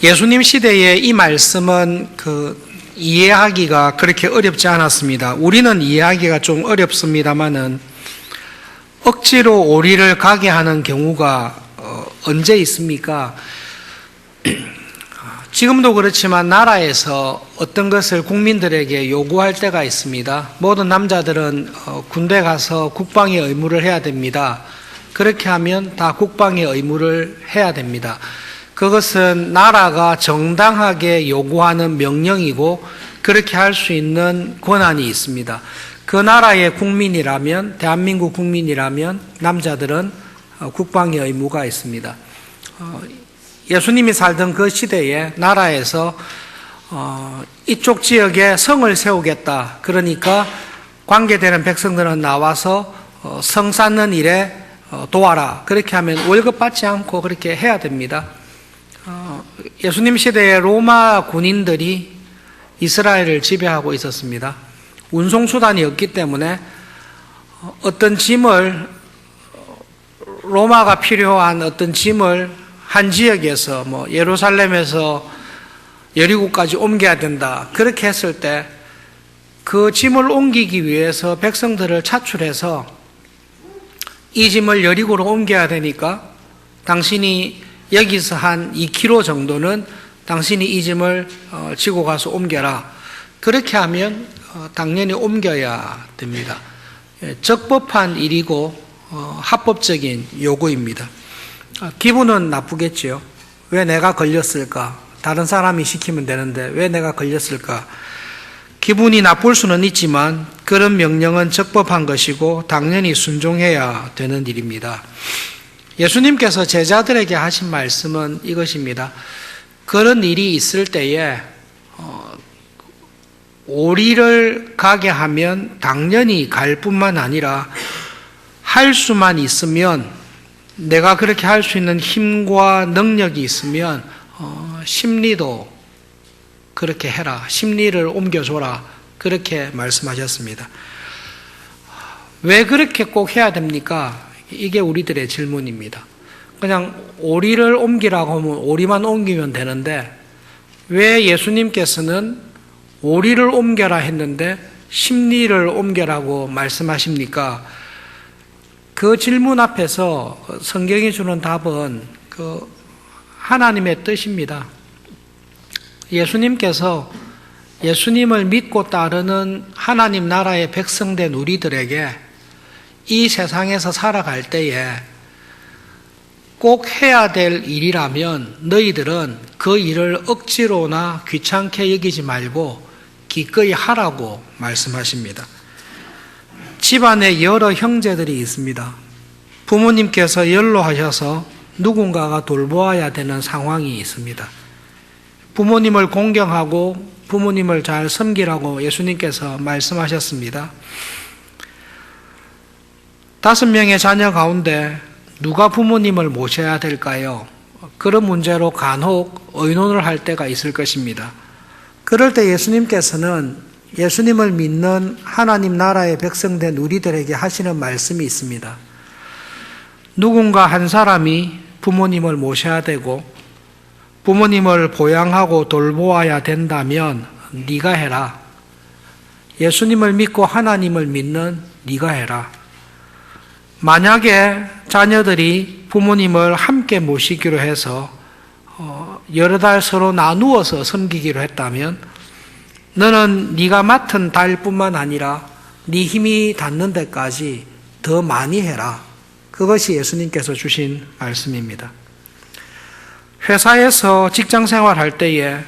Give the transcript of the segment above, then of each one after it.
예수님 시대에 이 말씀은 이해하기가 그렇게 어렵지 않았습니다. 우리는 이해하기가 좀 어렵습니다만은 억지로 오리를 가게 하는 경우가 언제 있습니까? 지금도 그렇지만 나라에서 어떤 것을 국민들에게 요구할 때가 있습니다. 모든 남자들은 군대 가서 국방의 의무를 해야 됩니다. 그렇게 하면 다 국방의 의무를 해야 됩니다. 그것은 나라가 정당하게 요구하는 명령이고 그렇게 할 수 있는 권한이 있습니다. 그 나라의 국민이라면, 대한민국 국민이라면 남자들은 국방의 의무가 있습니다. 예수님이 살던 그 시대에 나라에서 이쪽 지역에 성을 세우겠다. 그러니까 관계되는 백성들은 나와서 성 쌓는 일에 도와라. 그렇게 하면 월급 받지 않고 그렇게 해야 됩니다. 예수님 시대에 로마 군인들이 이스라엘을 지배하고 있었습니다. 운송수단이 없기 때문에 어떤 짐을, 로마가 필요한 어떤 짐을 한 지역에서 예루살렘에서 여리고까지 옮겨야 된다. 그렇게 했을 때 그 짐을 옮기기 위해서 백성들을 차출해서 이 짐을 여리고로 옮겨야 되니까 당신이 여기서 한 2km 정도는 당신이 이 짐을 지고 가서 옮겨라. 그렇게 하면 당연히 옮겨야 됩니다. 적법한 일이고 합법적인 요구입니다. 기분은 나쁘겠지요. 왜 내가 걸렸을까? 다른 사람이 시키면 되는데 왜 내가 걸렸을까? 기분이 나쁠 수는 있지만 그런 명령은 적법한 것이고 당연히 순종해야 되는 일입니다. 예수님께서 제자들에게 하신 말씀은 이것입니다. 그런 일이 있을 때에 오리를 가게 하면 당연히 갈 뿐만 아니라 할 수만 있으면, 내가 그렇게 할 수 있는 힘과 능력이 있으면 심리도 그렇게 해라. 심리를 옮겨줘라. 그렇게 말씀하셨습니다. 왜 그렇게 꼭 해야 됩니까? 이게 우리들의 질문입니다. 그냥 오리를 옮기라고 하면 오리만 옮기면 되는데 왜 예수님께서는 오리를 옮겨라 했는데 심리를 옮겨라고 말씀하십니까? 그 질문 앞에서 성경이 주는 답은 하나님의 뜻입니다. 예수님께서 예수님을 믿고 따르는 하나님 나라의 백성된 우리들에게 이 세상에서 살아갈 때에 꼭 해야 될 일이라면 너희들은 그 일을 억지로나 귀찮게 여기지 말고 기꺼이 하라고 말씀하십니다. 집안에 여러 형제들이 있습니다. 부모님께서 연로하셔서 누군가가 돌보아야 되는 상황이 있습니다. 부모님을 공경하고 부모님을 잘 섬기라고 예수님께서 말씀하셨습니다. 5명의 자녀 가운데 누가 부모님을 모셔야 될까요? 그런 문제로 간혹 의논을 할 때가 있을 것입니다. 그럴 때 예수님께서는 예수님을 믿는 하나님 나라의 백성된 우리들에게 하시는 말씀이 있습니다. 누군가 한 사람이 부모님을 모셔야 되고 부모님을 보양하고 돌보아야 된다면 네가 해라. 예수님을 믿고 하나님을 믿는 네가 해라. 만약에 자녀들이 부모님을 함께 모시기로 해서 여러 달 서로 나누어서 섬기기로 했다면 너는 네가 맡은 달뿐만 아니라 네 힘이 닿는 데까지 더 많이 해라. 그것이 예수님께서 주신 말씀입니다. 회사에서 직장 생활할 때에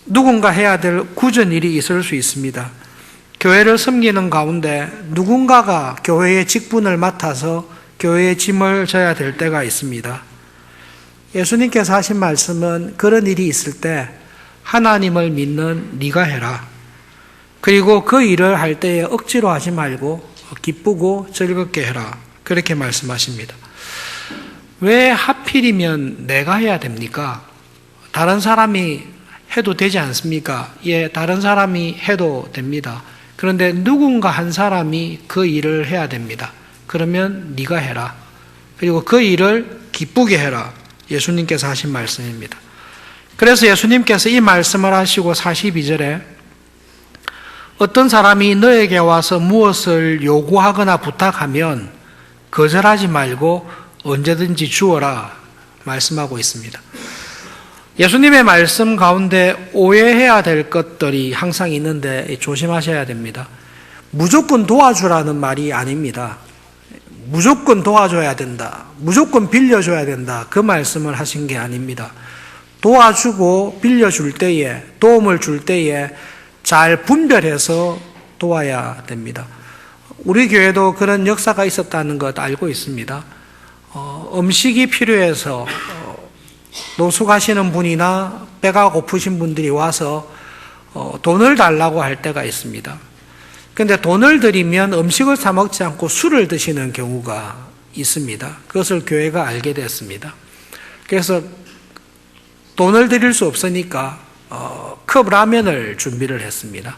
누군가 해야 될 굳은 일이 있을 수 있습니다. 교회를 섬기는 가운데 누군가가 교회의 직분을 맡아서 교회의 짐을 져야 될 때가 있습니다. 예수님께서 하신 말씀은 그런 일이 있을 때 하나님을 믿는 네가 해라. 그리고 그 일을 할 때에 억지로 하지 말고 기쁘고 즐겁게 해라. 그렇게 말씀하십니다. 왜 하필이면 내가 해야 됩니까? 다른 사람이 해도 되지 않습니까? 예, 다른 사람이 해도 됩니다. 그런데 누군가 한 사람이 그 일을 해야 됩니다. 그러면 네가 해라. 그리고 그 일을 기쁘게 해라. 예수님께서 하신 말씀입니다. 그래서 예수님께서 이 말씀을 하시고 42절에 어떤 사람이 너에게 와서 무엇을 요구하거나 부탁하면 거절하지 말고 언제든지 주어라 말씀하고 있습니다. 예수님의 말씀 가운데 오해해야 될 것들이 항상 있는데 조심하셔야 됩니다. 무조건 도와주라는 말이 아닙니다. 무조건 도와줘야 된다. 무조건 빌려줘야 된다. 그 말씀을 하신 게 아닙니다. 도와주고 빌려줄 때에, 도움을 줄 때에 잘 분별해서 도와야 됩니다. 우리 교회도 그런 역사가 있었다는 것 알고 있습니다. 음식이 필요해서 노숙하시는 분이나 배가 고프신 분들이 와서 돈을 달라고 할 때가 있습니다. 그런데 돈을 드리면 음식을 사 먹지 않고 술을 드시는 경우가 있습니다. 그것을 교회가 알게 됐습니다. 그래서 돈을 드릴 수 없으니까 컵 라면을 준비를 했습니다.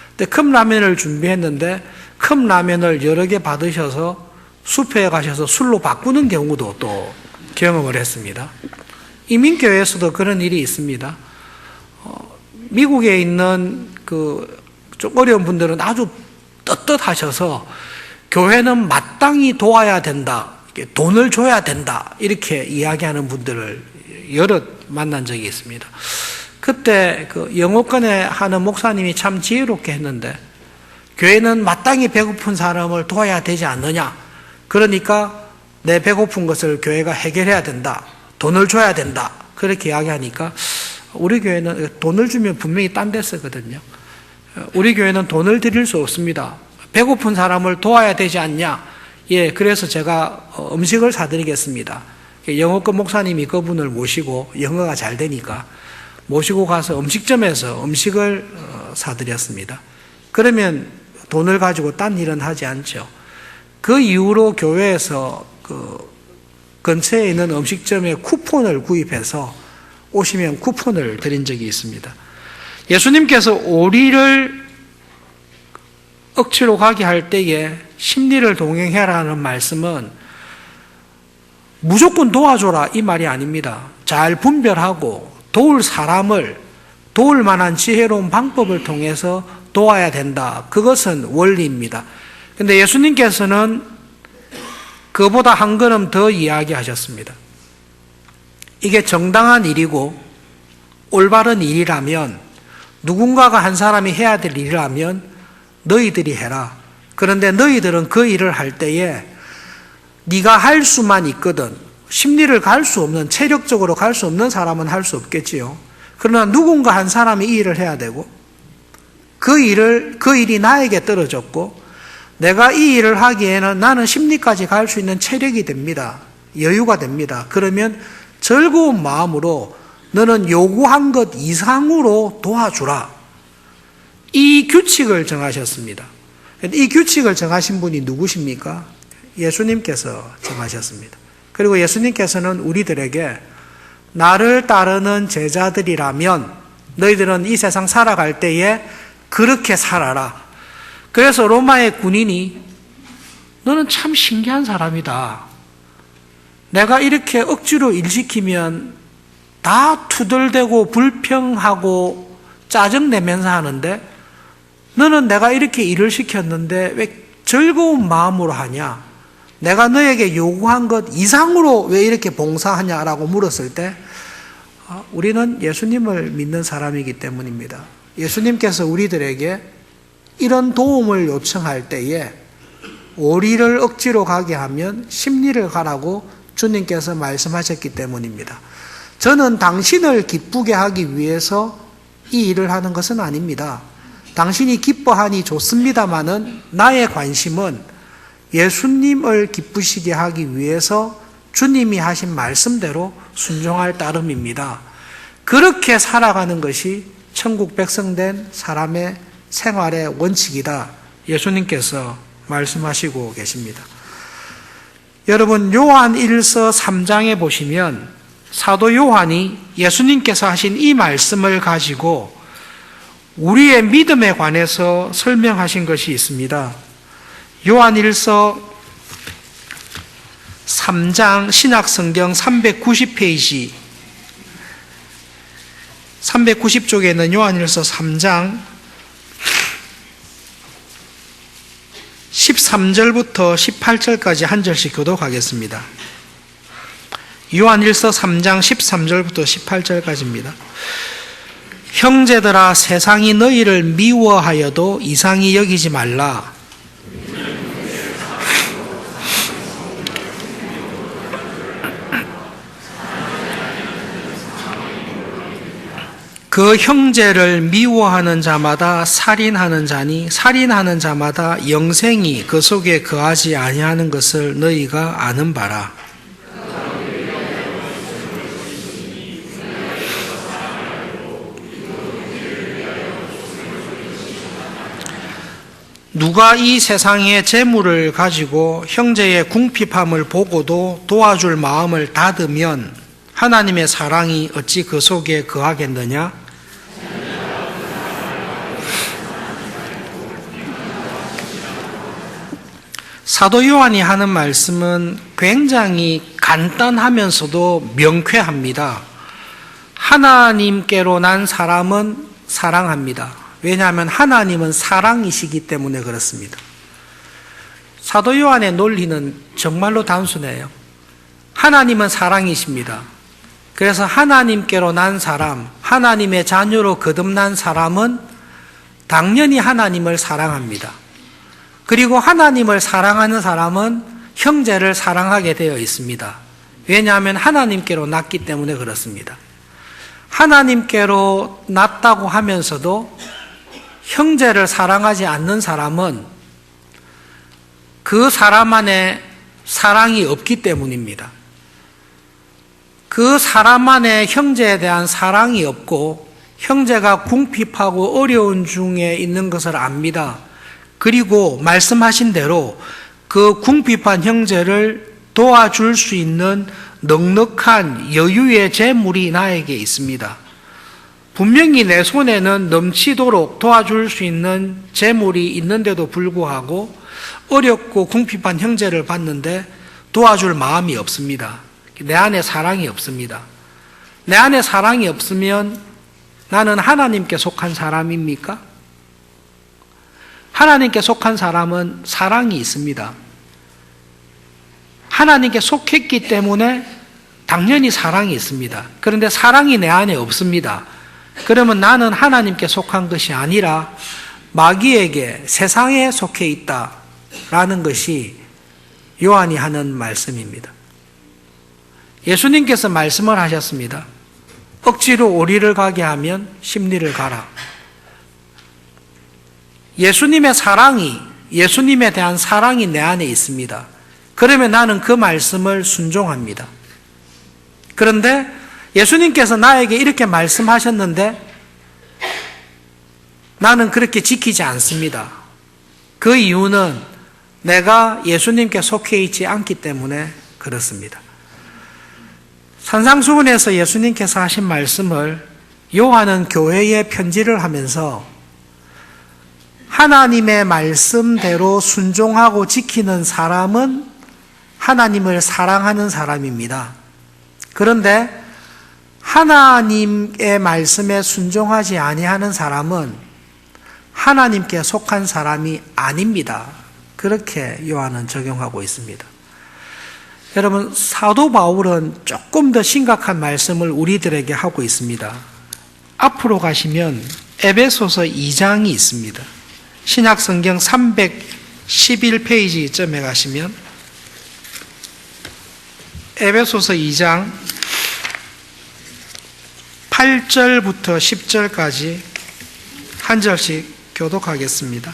근데 컵 라면을 준비했는데 컵 라면을 여러 개 받으셔서 숲에 가셔서 술로 바꾸는 경우도 또 경험을 했습니다. 이민교회에서도 그런 일이 있습니다. 미국에 있는 좀 어려운 분들은 아주 떳떳하셔서 교회는 마땅히 도와야 된다, 돈을 줘야 된다 이렇게 이야기하는 분들을 여럿 만난 적이 있습니다. 그때 영어권에 하는 목사님이 참 지혜롭게 했는데 교회는 마땅히 배고픈 사람을 도와야 되지 않느냐, 그러니까 내 배고픈 것을 교회가 해결해야 된다, 돈을 줘야 된다 그렇게 이야기하니까 우리 교회는 돈을 주면 분명히 딴 데 쓰거든요. 우리 교회는 돈을 드릴 수 없습니다. 배고픈 사람을 도와야 되지 않냐? 예, 그래서 제가 음식을 사드리겠습니다. 영어권 목사님이 그분을 모시고 영어가 잘 되니까 모시고 가서 음식점에서 음식을 사드렸습니다. 그러면 돈을 가지고 딴 일은 하지 않죠. 그 이후로 교회에서 근처에 있는 음식점에 쿠폰을 구입해서 오시면 쿠폰을 드린 적이 있습니다. 예수님께서 오리를 억지로 가게 할 때에 심리를 동행해라는 말씀은 무조건 도와줘라 이 말이 아닙니다. 잘 분별하고 도울 사람을 도울 만한 지혜로운 방법을 통해서 도와야 된다. 그것은 원리입니다. 그런데 예수님께서는 그보다 한 걸음 더 이야기하셨습니다. 이게 정당한 일이고 올바른 일이라면, 누군가가 한 사람이 해야 될 일이라면 너희들이 해라. 그런데 너희들은 그 일을 할 때에 네가 할 수만 있거든, 심리를 갈 수 없는, 체력적으로 갈 수 없는 사람은 할 수 없겠지요. 그러나 누군가 한 사람이 이 일을 해야 되고 그 일이 나에게 떨어졌고 내가 이 일을 하기에는 나는 심리까지 갈 수 있는 체력이 됩니다. 여유가 됩니다. 그러면 즐거운 마음으로 너는 요구한 것 이상으로 도와주라. 이 규칙을 정하셨습니다. 이 규칙을 정하신 분이 누구십니까? 예수님께서 정하셨습니다. 그리고 예수님께서는 우리들에게 나를 따르는 제자들이라면 너희들은 이 세상 살아갈 때에 그렇게 살아라. 그래서 로마의 군인이 너는 참 신기한 사람이다. 내가 이렇게 억지로 일 시키면 다 투덜대고 불평하고 짜증내면서 하는데 너는 내가 이렇게 일을 시켰는데 왜 즐거운 마음으로 하냐? 내가 너에게 요구한 것 이상으로 왜 이렇게 봉사하냐라고 물었을 때 우리는 예수님을 믿는 사람이기 때문입니다. 예수님께서 우리들에게 이런 도움을 요청할 때에 오리를 억지로 가게 하면 심리를 가라고 주님께서 말씀하셨기 때문입니다. 저는 당신을 기쁘게 하기 위해서 이 일을 하는 것은 아닙니다. 당신이 기뻐하니 좋습니다마는 나의 관심은 예수님을 기쁘시게 하기 위해서 주님이 하신 말씀대로 순종할 따름입니다. 그렇게 살아가는 것이 천국 백성된 사람의 생활의 원칙이다. 예수님께서 말씀하시고 계십니다. 여러분, 요한 1서 3장에 보시면 사도 요한이 예수님께서 하신 이 말씀을 가지고 우리의 믿음에 관해서 설명하신 것이 있습니다. 요한 1서 3장 신약성경 390페이지 390쪽에는 요한일서 3장 13절부터 18절까지 한 절씩 교독하겠습니다. 요한일서 3장 13절부터 18절까지입니다. 형제들아, 세상이 너희를 미워하여도 이상히 여기지 말라. 그 형제를 미워하는 자마다 살인하는 자니 살인하는 자마다 영생이 그 속에 거하지 아니하는 것을 너희가 아는 바라. 누가 이 세상의 재물을 가지고 형제의 궁핍함을 보고도 도와줄 마음을 닫으면 하나님의 사랑이 어찌 그 속에 거하겠느냐? 사도 요한이 하는 말씀은 굉장히 간단하면서도 명쾌합니다. 하나님께로 난 사람은 사랑합니다. 왜냐하면 하나님은 사랑이시기 때문에 그렇습니다. 사도 요한의 논리는 정말로 단순해요. 하나님은 사랑이십니다. 그래서 하나님께로 난 사람, 하나님의 자녀로 거듭난 사람은 당연히 하나님을 사랑합니다. 그리고 하나님을 사랑하는 사람은 형제를 사랑하게 되어 있습니다. 왜냐하면 하나님께로 났기 때문에 그렇습니다. 하나님께로 났다고 하면서도 형제를 사랑하지 않는 사람은 그 사람 안에 사랑이 없기 때문입니다. 그 사람 안에 형제에 대한 사랑이 없고 형제가 궁핍하고 어려운 중에 있는 것을 압니다. 그리고 말씀하신 대로 그 궁핍한 형제를 도와줄 수 있는 넉넉한 여유의 재물이 나에게 있습니다. 분명히 내 손에는 넘치도록 도와줄 수 있는 재물이 있는데도 불구하고 어렵고 궁핍한 형제를 봤는데 도와줄 마음이 없습니다. 내 안에 사랑이 없습니다. 내 안에 사랑이 없으면 나는 하나님께 속한 사람입니까? 하나님께 속한 사람은 사랑이 있습니다. 하나님께 속했기 때문에 당연히 사랑이 있습니다. 그런데 사랑이 내 안에 없습니다. 그러면 나는 하나님께 속한 것이 아니라 마귀에게, 세상에 속해 있다라는 것이 요한이 하는 말씀입니다. 예수님께서 말씀을 하셨습니다. 억지로 오리를 가게 하면 십리를 가라. 예수님의 사랑이, 예수님에 대한 사랑이 내 안에 있습니다. 그러면 나는 그 말씀을 순종합니다. 그런데 예수님께서 나에게 이렇게 말씀하셨는데 나는 그렇게 지키지 않습니다. 그 이유는 내가 예수님께 속해 있지 않기 때문에 그렇습니다. 산상수훈에서 예수님께서 하신 말씀을 요한은 교회에 편지를 하면서 하나님의 말씀대로 순종하고 지키는 사람은 하나님을 사랑하는 사람입니다. 그런데 하나님의 말씀에 순종하지 아니하는 사람은 하나님께 속한 사람이 아닙니다. 그렇게 요한은 적용하고 있습니다. 여러분, 사도 바울은 조금 더 심각한 말씀을 우리들에게 하고 있습니다. 앞으로 가시면 에베소서 2장이 있습니다. 신약성경 311페이지쯤에 가시면 에베소서 2장 8절부터 10절까지 한 절씩 교독하겠습니다.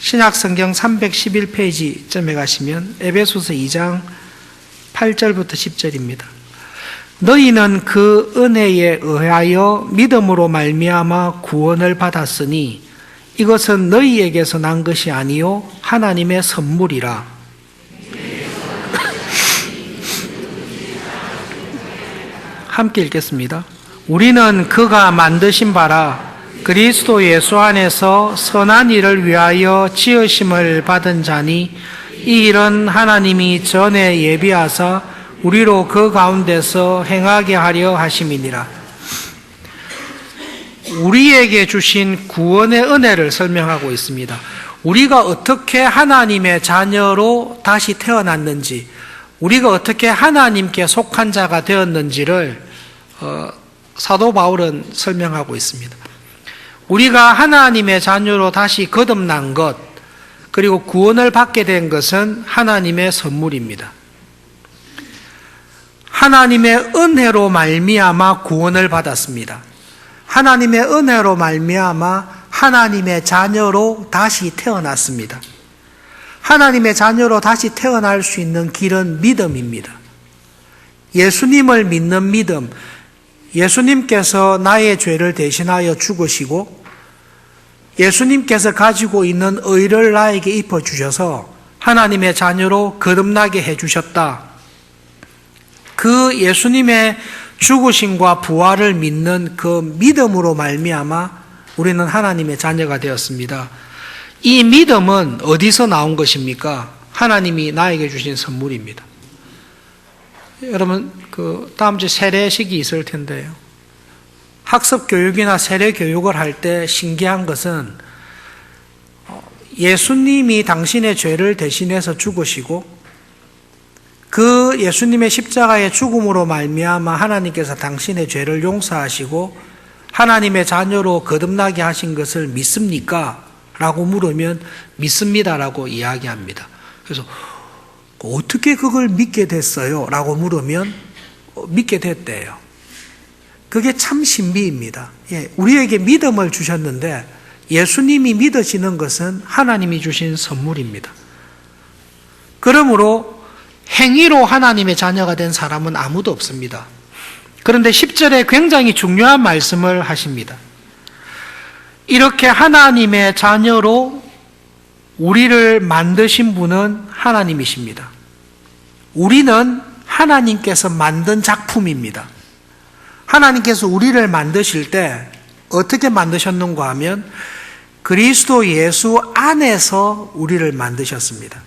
신약성경 311페이지쯤에 가시면 에베소서 2장 8절부터 10절입니다. 너희는 그 은혜에 의하여 믿음으로 말미암아 구원을 받았으니 이것은 너희에게서 난 것이 아니요 하나님의 선물이라. 함께 읽겠습니다. 우리는 그가 만드신 바라 그리스도 예수 안에서 선한 일을 위하여 지으심을 받은 자니 이 일은 하나님이 전에 예비하사 우리로 그 가운데서 행하게 하려 하심이니라. 우리에게 주신 구원의 은혜를 설명하고 있습니다. 우리가 어떻게 하나님의 자녀로 다시 태어났는지, 우리가 어떻게 하나님께 속한 자가 되었는지를 사도 바울은 설명하고 있습니다. 우리가 하나님의 자녀로 다시 거듭난 것, 그리고 구원을 받게 된 것은 하나님의 선물입니다. 하나님의 은혜로 말미암아 구원을 받았습니다. 하나님의 은혜로 말미암아 하나님의 자녀로 다시 태어났습니다. 하나님의 자녀로 다시 태어날 수 있는 길은 믿음입니다. 예수님을 믿는 믿음, 예수님께서 나의 죄를 대신하여 죽으시고 예수님께서 가지고 있는 의를 나에게 입혀주셔서 하나님의 자녀로 거듭나게 해주셨다. 그 예수님의 죽으심과 부활을 믿는 그 믿음으로 말미암아 우리는 하나님의 자녀가 되었습니다. 이 믿음은 어디서 나온 것입니까? 하나님이 나에게 주신 선물입니다. 여러분, 다음 주 세례식이 있을 텐데요. 학습 교육이나 세례 교육을 할 때 신기한 것은 예수님이 당신의 죄를 대신해서 죽으시고 그 예수님의 십자가의 죽음으로 말미암아 하나님께서 당신의 죄를 용서하시고 하나님의 자녀로 거듭나게 하신 것을 믿습니까? 라고 물으면 믿습니다라고 이야기합니다. 그래서 어떻게 그걸 믿게 됐어요? 라고 물으면 믿게 됐대요. 그게 참 신비입니다. 우리에게 믿음을 주셨는데 예수님이 믿어지는 것은 하나님이 주신 선물입니다. 그러므로 행위로 하나님의 자녀가 된 사람은 아무도 없습니다. 그런데 10절에 굉장히 중요한 말씀을 하십니다. 이렇게 하나님의 자녀로 우리를 만드신 분은 하나님이십니다. 우리는 하나님께서 만든 작품입니다. 하나님께서 우리를 만드실 때 어떻게 만드셨는가 하면 그리스도 예수 안에서 우리를 만드셨습니다.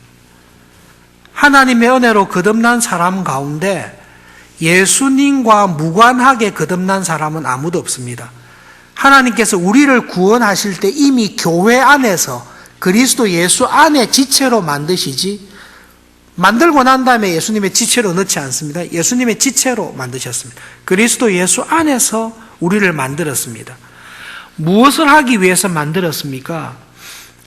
하나님의 은혜로 거듭난 사람 가운데 예수님과 무관하게 거듭난 사람은 아무도 없습니다. 하나님께서 우리를 구원하실 때 이미 교회 안에서 그리스도 예수 안에 지체로 만드시지 만들고 난 다음에 예수님의 지체로 넣지 않습니다. 예수님의 지체로 만드셨습니다. 그리스도 예수 안에서 우리를 만들었습니다. 무엇을 하기 위해서 만들었습니까?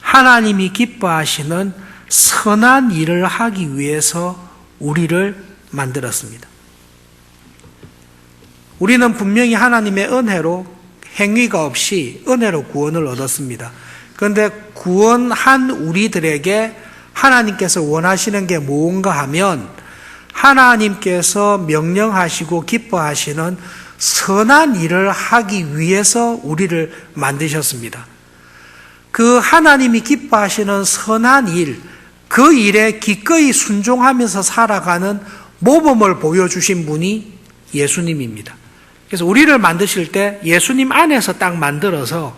하나님이 기뻐하시는 선한 일을 하기 위해서 우리를 만들었습니다. 우리는 분명히 하나님의 은혜로 행위가 없이 은혜로 구원을 얻었습니다. 그런데 구원한 우리들에게 하나님께서 원하시는 게 뭔가 하면 하나님께서 명령하시고 기뻐하시는 선한 일을 하기 위해서 우리를 만드셨습니다. 그 하나님이 기뻐하시는 선한 일, 그 일에 기꺼이 순종하면서 살아가는 모범을 보여주신 분이 예수님입니다. 그래서 우리를 만드실 때 예수님 안에서 딱 만들어서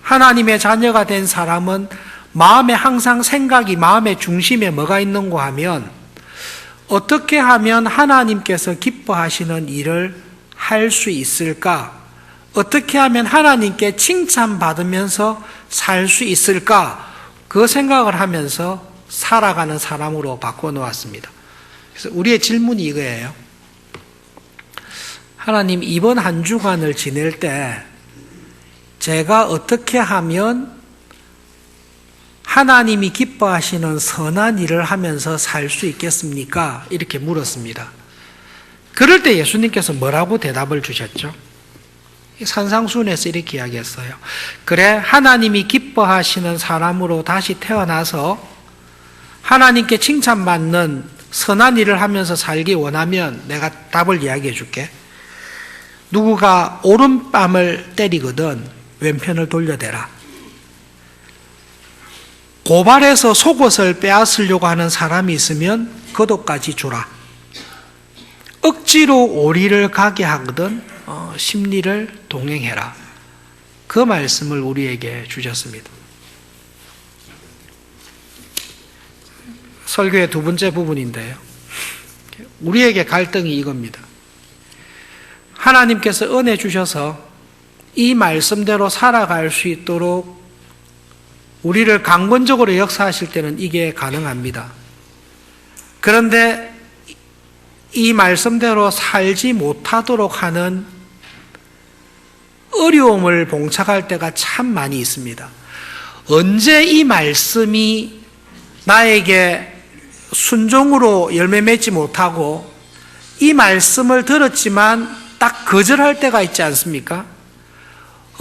하나님의 자녀가 된 사람은 마음에 항상 생각이 마음의 중심에 뭐가 있는가 하면 어떻게 하면 하나님께서 기뻐하시는 일을 할 수 있을까? 어떻게 하면 하나님께 칭찬받으면서 살 수 있을까? 그 생각을 하면서 살아가는 사람으로 바꿔놓았습니다. 그래서 우리의 질문이 이거예요. 하나님, 이번 한 주간을 지낼 때 제가 어떻게 하면 하나님이 기뻐하시는 선한 일을 하면서 살 수 있겠습니까? 이렇게 물었습니다. 그럴 때 예수님께서 뭐라고 대답을 주셨죠? 산상수훈에서 이렇게 이야기했어요. 그래, 하나님이 기뻐하시는 사람으로 다시 태어나서 하나님께 칭찬받는 선한 일을 하면서 살기 원하면 내가 답을 이야기해 줄게. 누구가 오른뺨을 때리거든 왼편을 돌려대라. 고발해서 속옷을 빼앗으려고 하는 사람이 있으면 겉옷까지 주라. 억지로 오리를 가게 하거든 심리를 동행해라. 그 말씀을 우리에게 주셨습니다. 설교의 두 번째 부분인데요. 우리에게 갈등이 이겁니다. 하나님께서 은혜 주셔서 이 말씀대로 살아갈 수 있도록 우리를 강권적으로 역사하실 때는 이게 가능합니다. 그런데 이 말씀대로 살지 못하도록 하는 어려움을 봉착할 때가 참 많이 있습니다. 언제 이 말씀이 나에게 순종으로 열매 맺지 못하고 이 말씀을 들었지만 딱 거절할 때가 있지 않습니까?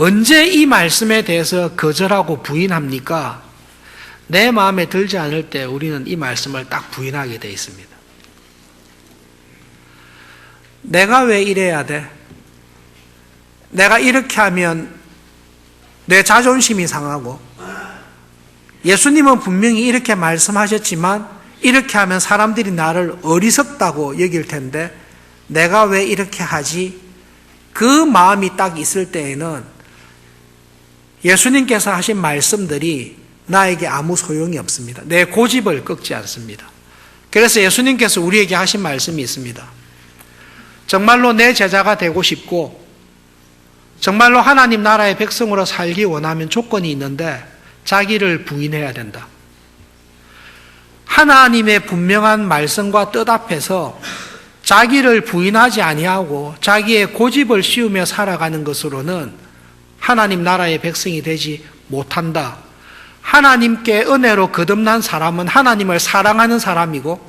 언제 이 말씀에 대해서 거절하고 부인합니까? 내 마음에 들지 않을 때 우리는 이 말씀을 딱 부인하게 되어 있습니다. 내가 왜 이래야 돼? 내가 이렇게 하면 내 자존심이 상하고, 예수님은 분명히 이렇게 말씀하셨지만 이렇게 하면 사람들이 나를 어리석다고 여길 텐데 내가 왜 이렇게 하지? 그 마음이 딱 있을 때에는 예수님께서 하신 말씀들이 나에게 아무 소용이 없습니다. 내 고집을 꺾지 않습니다. 그래서 예수님께서 우리에게 하신 말씀이 있습니다. 정말로 내 제자가 되고 싶고 정말로 하나님 나라의 백성으로 살기 원하면 조건이 있는데 자기를 부인해야 된다. 하나님의 분명한 말씀과 뜻 앞에서 자기를 부인하지 아니하고 자기의 고집을 씌우며 살아가는 것으로는 하나님 나라의 백성이 되지 못한다. 하나님께 은혜로 거듭난 사람은 하나님을 사랑하는 사람이고,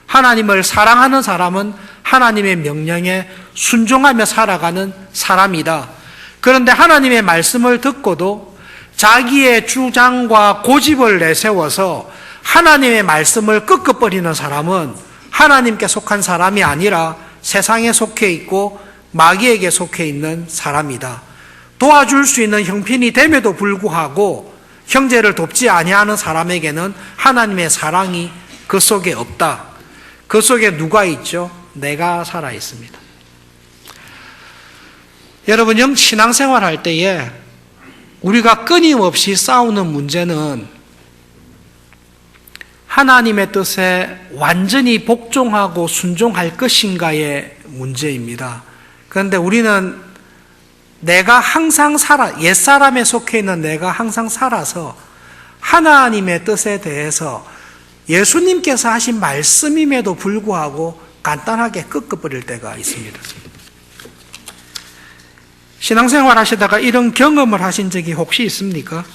하나님을 사랑하는 사람은 하나님의 명령에 순종하며 살아가는 사람이다. 그런데 하나님의 말씀을 듣고도 자기의 주장과 고집을 내세워서 하나님의 말씀을 꺾어버리는 사람은 하나님께 속한 사람이 아니라 세상에 속해 있고 마귀에게 속해 있는 사람이다. 도와줄 수 있는 형편이 됨에도 불구하고 형제를 돕지 아니하는 사람에게는 하나님의 사랑이 그 속에 없다. 그 속에 누가 있죠? 내가 살아 있습니다. 여러분, 신앙생활 할 때에 우리가 끊임없이 싸우는 문제는 하나님의 뜻에 완전히 복종하고 순종할 것인가의 문제입니다. 그런데 우리는 내가 항상 옛사람에 속해 있는 내가 항상 살아서 하나님의 뜻에 대해서 예수님께서 하신 말씀임에도 불구하고 간단하게 꺾어버릴 때가 있습니다. 신앙생활 하시다가 이런 경험을 하신 적이 혹시 있습니까?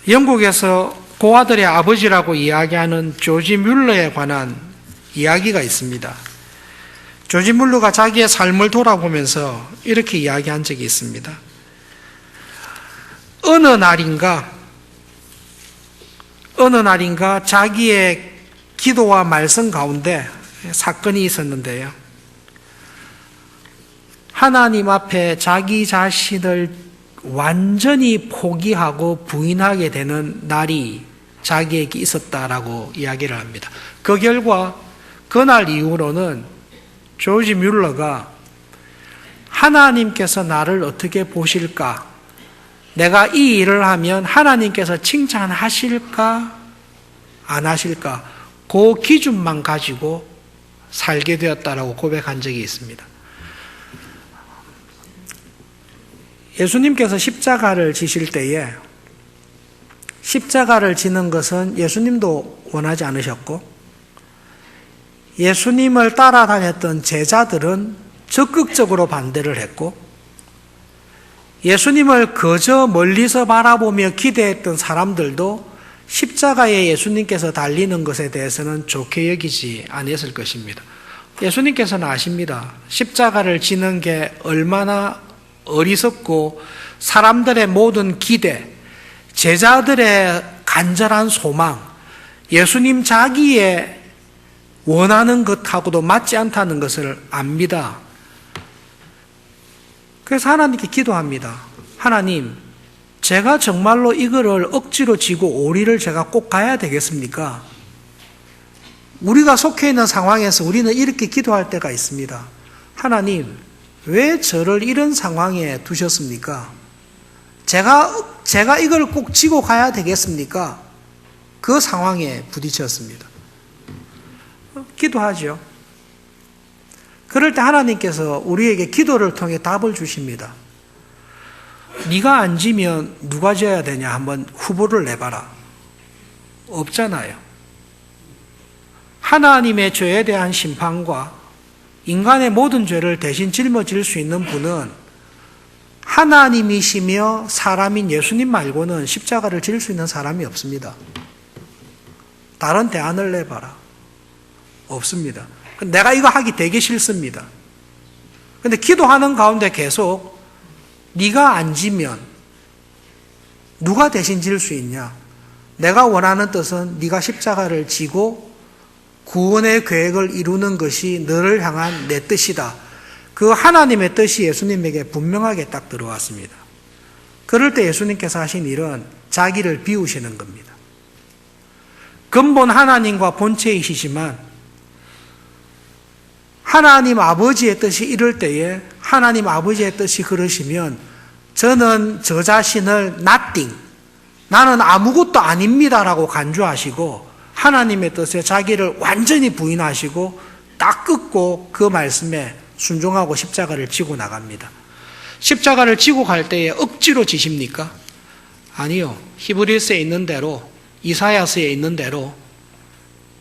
영국에서 고아들의 아버지라고 이야기하는 조지 뮬러에 관한 이야기가 있습니다. 조지 뮬러가 자기의 삶을 돌아보면서 이렇게 이야기한 적이 있습니다. 어느 날인가 자기의 기도와 말씀 가운데 사건이 있었는데요. 하나님 앞에 자기 자신을 완전히 포기하고 부인하게 되는 날이 자기에게 있었다라고 이야기를 합니다. 그 결과 그날 이후로는 조지 뮬러가 하나님께서 나를 어떻게 보실까? 내가 이 일을 하면 하나님께서 칭찬하실까? 안 하실까? 그 기준만 가지고 살게 되었다라고 고백한 적이 있습니다. 예수님께서 십자가를 지실 때에 십자가를 지는 것은 예수님도 원하지 않으셨고, 예수님을 따라다녔던 제자들은 적극적으로 반대를 했고, 예수님을 그저 멀리서 바라보며 기대했던 사람들도 십자가에 예수님께서 달리는 것에 대해서는 좋게 여기지 아니했을 것입니다. 예수님께서는 아십니다. 십자가를 지는 게 얼마나 어리석고 사람들의 모든 기대, 제자들의 간절한 소망, 예수님 자기의 원하는 것하고도 맞지 않다는 것을 압니다. 그래서 하나님께 기도합니다. 하나님, 제가 정말로 이거를 억지로 지고 오리를 제가 꼭 가야 되겠습니까? 우리가 속해 있는 상황에서 우리는 이렇게 기도할 때가 있습니다. 하나님, 왜 저를 이런 상황에 두셨습니까? 제가 이걸 꼭 지고 가야 되겠습니까? 그 상황에 부딪혔습니다. 기도하죠. 그럴 때 하나님께서 우리에게 기도를 통해 답을 주십니다. 네가 안 지면 누가 져야 되냐 한번 후보를 내봐라. 없잖아요. 하나님의 죄에 대한 심판과 인간의 모든 죄를 대신 짊어질 수 있는 분은 하나님이시며 사람인 예수님 말고는 십자가를 질 수 있는 사람이 없습니다. 다른 대안을 내봐라. 없습니다. 내가 이거 하기 되게 싫습니다. 근데 기도하는 가운데 계속 네가 안 지면 누가 대신 질 수 있냐? 내가 원하는 뜻은 네가 십자가를 지고 구원의 계획을 이루는 것이 너를 향한 내 뜻이다. 그 하나님의 뜻이 예수님에게 분명하게 딱 들어왔습니다. 그럴 때 예수님께서 하신 일은 자기를 비우시는 겁니다. 근본 하나님과 본체이시지만 하나님 아버지의 뜻이 이럴 때에 하나님 아버지의 뜻이 그러시면 저는 저 자신을 nothing, 나는 아무것도 아닙니다라고 간주하시고 하나님의 뜻에 자기를 완전히 부인하시고 딱 끊고 그 말씀에 순종하고 십자가를 지고 나갑니다. 십자가를 지고 갈 때에 억지로 지십니까? 아니요. 히브리서에 있는 대로, 이사야서에 있는 대로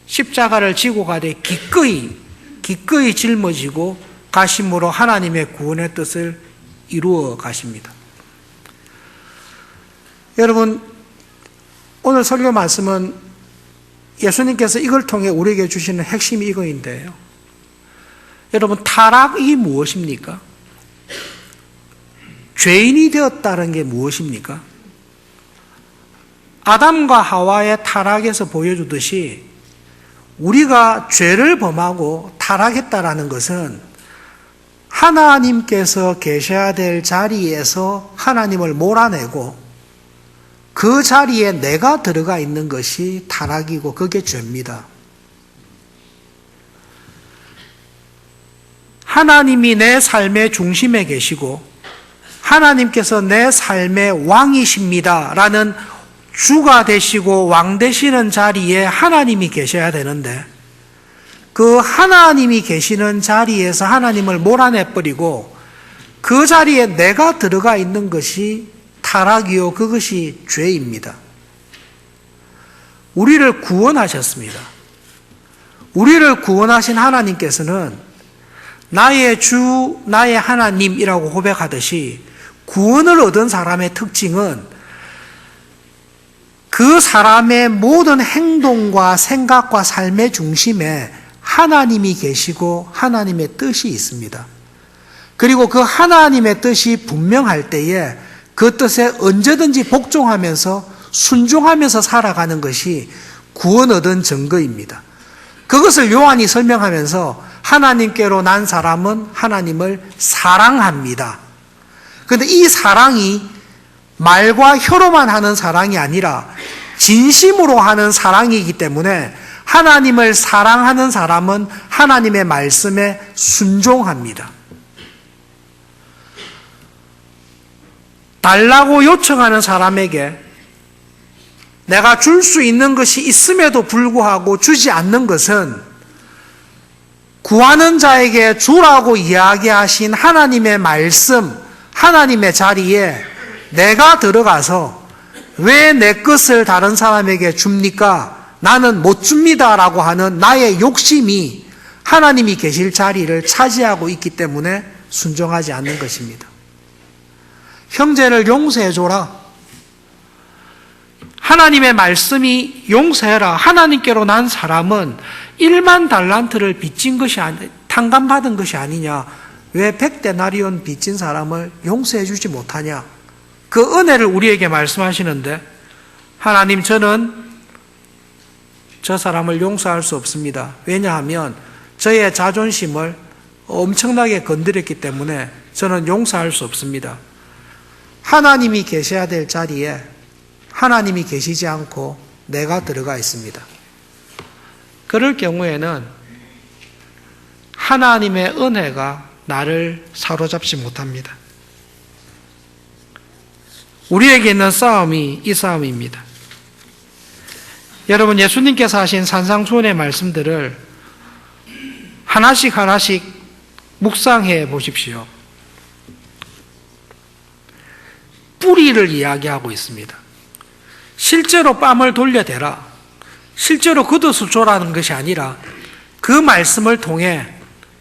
십자가를 지고 가되 기꺼이 짊어지고 가심으로 하나님의 구원의 뜻을 이루어 가십니다. 여러분, 오늘 설교 말씀은 예수님께서 이걸 통해 우리에게 주시는 핵심이 이거인데요. 여러분, 타락이 무엇입니까? 죄인이 되었다는 게 무엇입니까? 아담과 하와의 타락에서 보여주듯이 우리가 죄를 범하고 타락했다라는 것은 하나님께서 계셔야 될 자리에서 하나님을 몰아내고 그 자리에 내가 들어가 있는 것이 타락이고 그게 죄입니다. 하나님이 내 삶의 중심에 계시고 하나님께서 내 삶의 왕이십니다 라는 주가 되시고 왕 되시는 자리에 하나님이 계셔야 되는데 그 하나님이 계시는 자리에서 하나님을 몰아내버리고 그 자리에 내가 들어가 있는 것이 타락이요 그것이 죄입니다. 우리를 구원하셨습니다. 우리를 구원하신 하나님께서는 나의 주, 나의 하나님이라고 고백하듯이 구원을 얻은 사람의 특징은 그 사람의 모든 행동과 생각과 삶의 중심에 하나님이 계시고 하나님의 뜻이 있습니다. 그리고 그 하나님의 뜻이 분명할 때에 그 뜻에 언제든지 복종하면서 순종하면서 살아가는 것이 구원 얻은 증거입니다. 그것을 요한이 설명하면서 하나님께로 난 사람은 하나님을 사랑합니다. 그런데 이 사랑이 말과 혀로만 하는 사랑이 아니라 진심으로 하는 사랑이기 때문에 하나님을 사랑하는 사람은 하나님의 말씀에 순종합니다. 달라고 요청하는 사람에게 내가 줄 수 있는 것이 있음에도 불구하고 주지 않는 것은 구하는 자에게 주라고 이야기하신 하나님의 말씀, 하나님의 자리에 내가 들어가서 왜 내 것을 다른 사람에게 줍니까? 나는 못 줍니다 라고 하는 나의 욕심이 하나님이 계실 자리를 차지하고 있기 때문에 순종하지 않는 것입니다. 형제를 용서해줘라. 하나님의 말씀이 용서해라. 하나님께로 난 사람은 1만 달란트를 빚진 것이 탕감받은 것이 아니냐. 왜 100데나리온 빚진 사람을 용서해 주지 못하냐. 그 은혜를 우리에게 말씀하시는데 하나님 저는 저 사람을 용서할 수 없습니다. 왜냐하면 저의 자존심을 엄청나게 건드렸기 때문에 저는 용서할 수 없습니다. 하나님이 계셔야 될 자리에 하나님이 계시지 않고 내가 들어가 있습니다. 그럴 경우에는 하나님의 은혜가 나를 사로잡지 못합니다. 우리에게 있는 싸움이 이 싸움입니다. 여러분, 예수님께서 하신 산상수훈의 말씀들을 하나씩 묵상해 보십시오. 뿌리를 이야기하고 있습니다. 실제로 뺨을 돌려대라, 실제로 겉옷을 줘라는 것이 아니라 그 말씀을 통해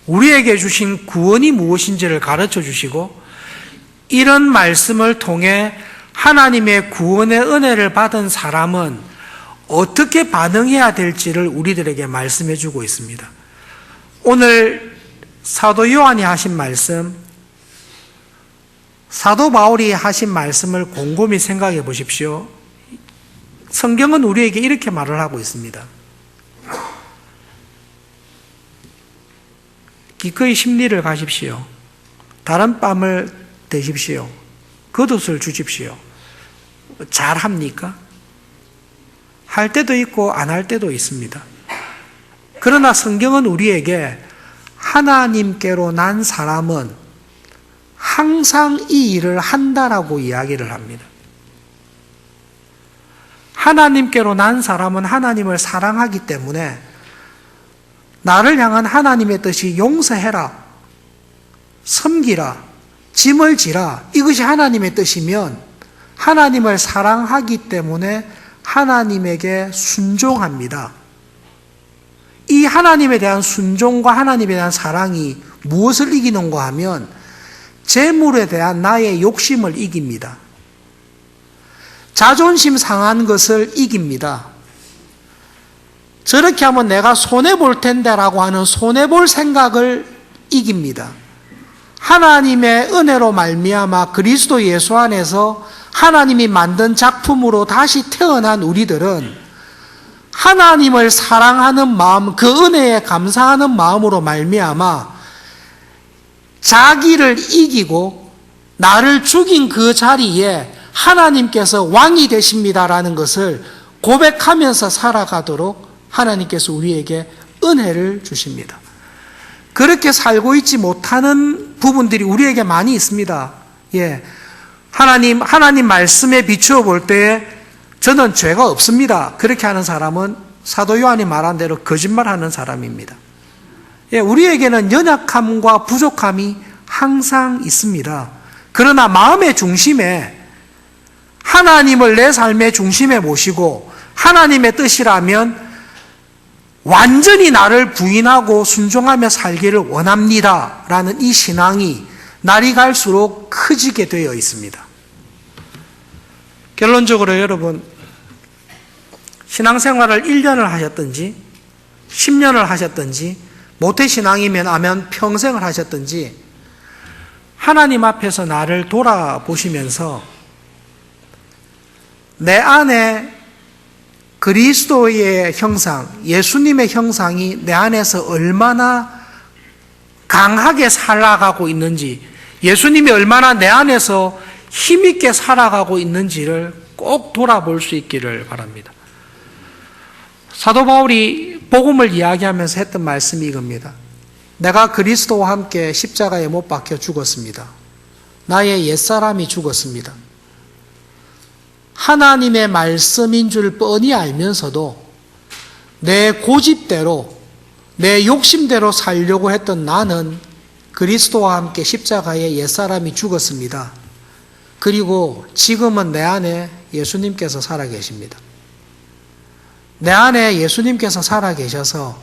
우리에게 주신 구원이 무엇인지를 가르쳐 주시고, 이런 말씀을 통해 하나님의 구원의 은혜를 받은 사람은 어떻게 반응해야 될지를 우리들에게 말씀해 주고 있습니다. 오늘 사도 요한이 하신 말씀, 사도 바울이 하신 말씀을 곰곰이 생각해 보십시오. 성경은 우리에게 이렇게 말을 하고 있습니다. 기꺼이 심리를 가십시오. 다른 뺨을 대십시오. 겉옷을 주십시오. 잘합니까? 할 때도 있고 안 할 때도 있습니다. 그러나 성경은 우리에게 하나님께로 난 사람은 항상 이 일을 한다라고 이야기를 합니다. 하나님께로 난 사람은 하나님을 사랑하기 때문에 나를 향한 하나님의 뜻이 용서해라, 섬기라, 짐을 지라, 이것이 하나님의 뜻이면 하나님을 사랑하기 때문에 하나님에게 순종합니다. 이 하나님에 대한 순종과 하나님에 대한 사랑이 무엇을 이기는가 하면 재물에 대한 나의 욕심을 이깁니다. 자존심 상한 것을 이깁니다. 저렇게 하면 내가 손해볼 텐데라고 하는 손해볼 생각을 이깁니다. 하나님의 은혜로 말미암아 그리스도 예수 안에서 하나님이 만든 작품으로 다시 태어난 우리들은 하나님을 사랑하는 마음, 그 은혜에 감사하는 마음으로 말미암아 자기를 이기고 나를 죽인 그 자리에 하나님께서 왕이 되십니다라는 것을 고백하면서 살아가도록 하나님께서 우리에게 은혜를 주십니다. 그렇게 살고 있지 못하는 부분들이 우리에게 많이 있습니다. 예. 하나님 말씀에 비추어 볼 때에 저는 죄가 없습니다. 그렇게 하는 사람은 사도 요한이 말한 대로 거짓말하는 사람입니다. 예, 우리에게는 연약함과 부족함이 항상 있습니다. 그러나 마음의 중심에 하나님을 내 삶의 중심에 모시고 하나님의 뜻이라면 완전히 나를 부인하고 순종하며 살기를 원합니다 라는 이 신앙이 날이 갈수록 커지게 되어 있습니다. 결론적으로 여러분, 신앙생활을 1년을 하셨든지 10년을 하셨든지 모태신앙이면 아면 평생을 하셨든지 하나님 앞에서 나를 돌아보시면서 내 안에 그리스도의 형상, 예수님의 형상이 내 안에서 얼마나 강하게 살아가고 있는지, 예수님이 얼마나 내 안에서 힘있게 살아가고 있는지를 꼭 돌아볼 수 있기를 바랍니다. 사도 바울이 복음을 이야기하면서 했던 말씀이 이겁니다. 내가 그리스도와 함께 십자가에 못 박혀 죽었습니다. 나의 옛사람이 죽었습니다. 하나님의 말씀인 줄 뻔히 알면서도 내 고집대로, 내 욕심대로 살려고 했던 나는 그리스도와 함께 십자가에 옛사람이 죽었습니다. 그리고 지금은 내 안에 예수님께서 살아계십니다. 내 안에 예수님께서 살아계셔서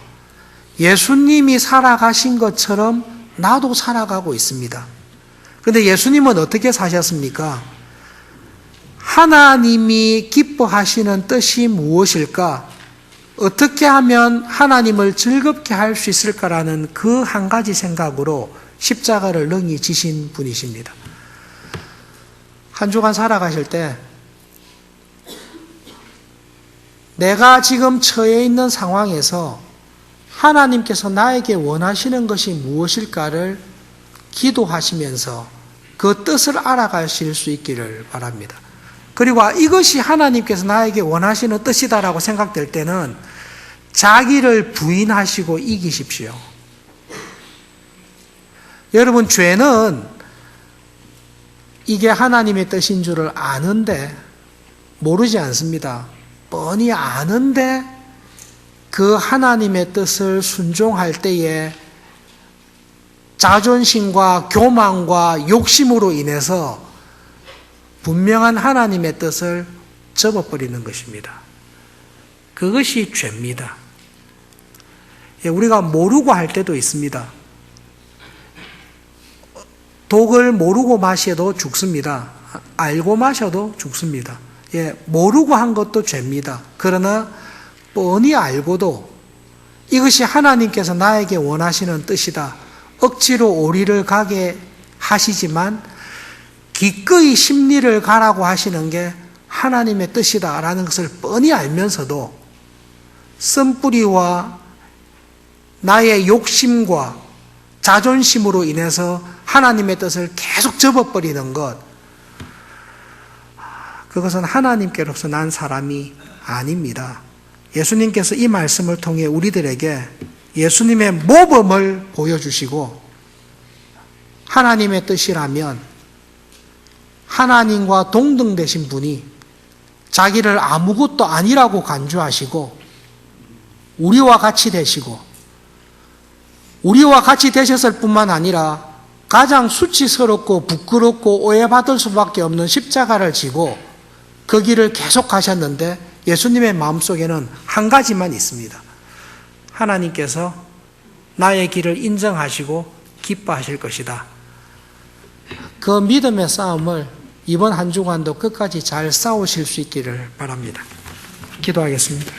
예수님이 살아가신 것처럼 나도 살아가고 있습니다. 그런데 예수님은 어떻게 사셨습니까? 하나님이 기뻐하시는 뜻이 무엇일까? 어떻게 하면 하나님을 즐겁게 할 수 있을까라는 그 한 가지 생각으로 십자가를 능히 지신 분이십니다. 한 주간 살아가실 때 내가 지금 처해 있는 상황에서 하나님께서 나에게 원하시는 것이 무엇일까를 기도하시면서 그 뜻을 알아가실 수 있기를 바랍니다. 그리고 이것이 하나님께서 나에게 원하시는 뜻이다라고 생각될 때는 자기를 부인하시고 이기십시오. 여러분, 죄는 이게 하나님의 뜻인 줄을 아는데 모르지 않습니다. 뻔히 아는데 그 하나님의 뜻을 순종할 때에 자존심과 교만과 욕심으로 인해서 분명한 하나님의 뜻을 접어버리는 것입니다. 그것이 죄입니다. 우리가 모르고 할 때도 있습니다. 독을 모르고 마셔도 죽습니다. 알고 마셔도 죽습니다. 모르고 한 것도 죄입니다. 그러나 뻔히 알고도 이것이 하나님께서 나에게 원하시는 뜻이다. 억지로 오리를 가게 하시지만 기꺼이 심리를 가라고 하시는 게 하나님의 뜻이다라는 것을 뻔히 알면서도 쓴뿌리와 나의 욕심과 자존심으로 인해서 하나님의 뜻을 계속 접어버리는 것, 그것은 하나님께로서 난 사람이 아닙니다. 예수님께서 이 말씀을 통해 우리들에게 예수님의 모범을 보여주시고, 하나님의 뜻이라면 하나님과 동등되신 분이 자기를 아무것도 아니라고 간주하시고 우리와 같이 되시고, 우리와 같이 되셨을 뿐만 아니라 가장 수치스럽고 부끄럽고 오해받을 수밖에 없는 십자가를 지고 그 길을 계속 가셨는데, 예수님의 마음속에는 한 가지만 있습니다. 하나님께서 나의 길을 인정하시고 기뻐하실 것이다. 그 믿음의 싸움을 이번 한 주간도 끝까지 잘 싸우실 수 있기를 바랍니다. 기도하겠습니다.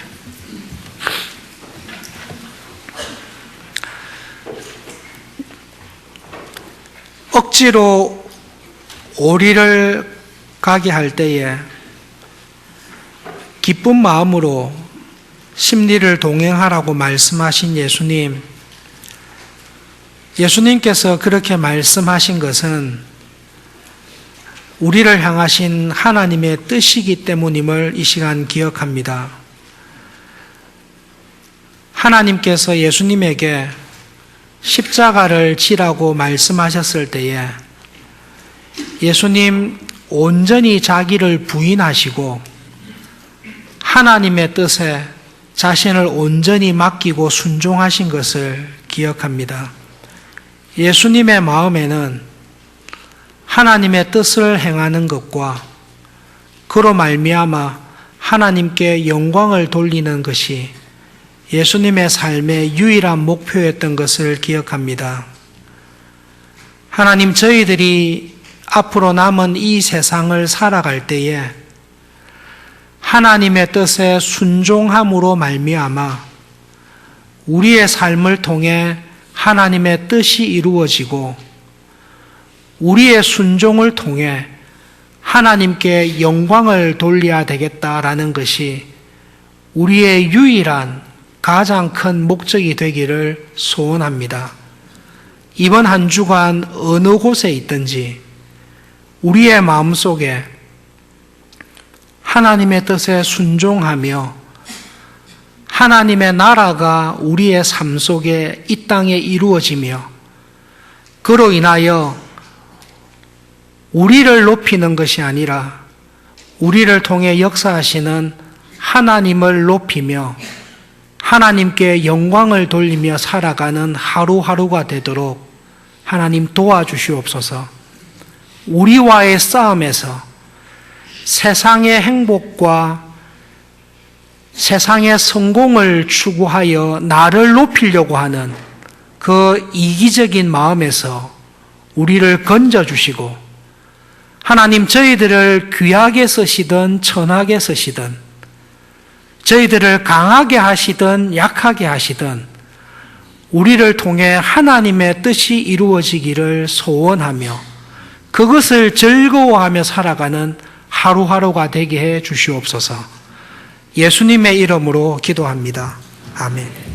억지로 오리를 가게 할 때에 기쁜 마음으로 심리를 동행하라고 말씀하신 예수님, 예수님께서 그렇게 말씀하신 것은 우리를 향하신 하나님의 뜻이기 때문임을 이 시간 기억합니다. 하나님께서 예수님에게 십자가를 지라고 말씀하셨을 때에 예수님 온전히 자기를 부인하시고 하나님의 뜻에 자신을 온전히 맡기고 순종하신 것을 기억합니다. 예수님의 마음에는 하나님의 뜻을 행하는 것과 그로 말미암아 하나님께 영광을 돌리는 것이 예수님의 삶의 유일한 목표였던 것을 기억합니다. 하나님, 저희들이 앞으로 남은 이 세상을 살아갈 때에 하나님의 뜻에 순종함으로 말미암아 우리의 삶을 통해 하나님의 뜻이 이루어지고 우리의 순종을 통해 하나님께 영광을 돌려야 되겠다라는 것이 우리의 유일한 가장 큰 목적이 되기를 소원합니다. 이번 한 주간 어느 곳에 있든지 우리의 마음속에 하나님의 뜻에 순종하며 하나님의 나라가 우리의 삶 속에 이 땅에 이루어지며 그로 인하여 우리를 높이는 것이 아니라 우리를 통해 역사하시는 하나님을 높이며 하나님께 영광을 돌리며 살아가는 하루하루가 되도록 하나님 도와주시옵소서. 우리와의 싸움에서 세상의 행복과 세상의 성공을 추구하여 나를 높이려고 하는 그 이기적인 마음에서 우리를 건져주시고, 하나님, 저희들을 귀하게 쓰시든 천하게 쓰시든 저희들을 강하게 하시든 약하게 하시든 우리를 통해 하나님의 뜻이 이루어지기를 소원하며 그것을 즐거워하며 살아가는 하루하루가 되게 해 주시옵소서. 예수님의 이름으로 기도합니다. 아멘.